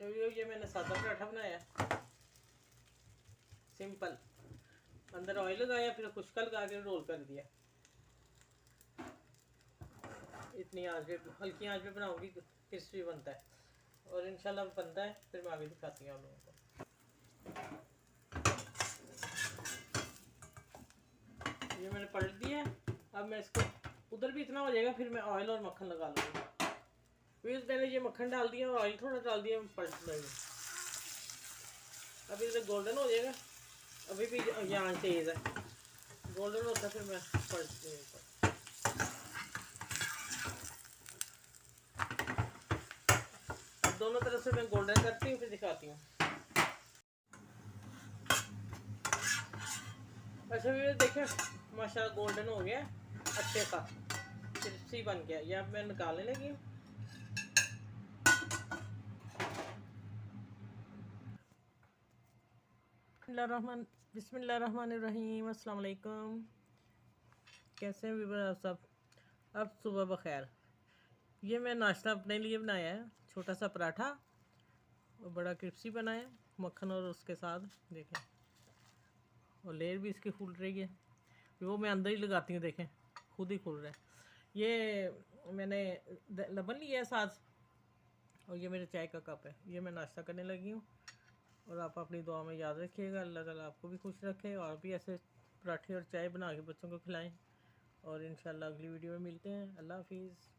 तो ये मैंने सादा पराठा बनाया सिंपल, अंदर ऑयल लगाया फिर खुश्का लगा के रोल कर दिया। इतनी आंच पे, हल्की आंच पे बनाऊंगी, क्रिस्पी बनता है और इंशाल्लाह बनता है। फिर मैं आगे दिखाती हूँ आप लोगों को। ये मैंने पलट दिया। अब मैं इसको, उधर भी इतना हो जाएगा फिर मैं ऑयल और मक्खन लगा लूँगी। फिर मैंने ये मक्खन डाल दिया और ऑयल थोड़ा डाल दिया, पलट देंगे। अभी इधर गोल्डन हो जाएगा, अभी भी यहाँ तेज़ है, गोल्डन होता फिर मैं पलट दूँगी। दोनों तरफ से मैं गोल्डन करती हूँ फिर दिखाती हूँ। अच्छा भी देखें, माशाल्लाह गोल्डन हो गया अच्छे सा, क्रिस्पी बन गया। ये अब मैं निकालने लगी हूँ। बिस्मिल्लाहिर्रहमानिर्रहीम, अस्सलाम वालेकुम। कैसे हैं व्यूअर आप सब? अब सुबह बखैर। ये मैं नाश्ता अपने लिए बनाया है, छोटा सा पराठा और बड़ा क्रिस्पी बनाया मक्खन और उसके साथ देखें, और लेयर भी इसकी फूल रही है। वो मैं अंदर ही लगाती हूँ, देखें खुद ही खुल रहा है। ये मैंने लबन लिया है साथ, और ये मेरे चाय का कप है। ये मैं नाश्ता करने लगी हूँ। और आप अपनी दुआ में याद रखिएगा, अल्लाह ताला आपको भी खुश रखे और भी ऐसे पराठे और चाय बना के बच्चों को खिलाएं। और इंशाल्लाह अगली वीडियो में मिलते हैं। अल्लाह हाफिज़।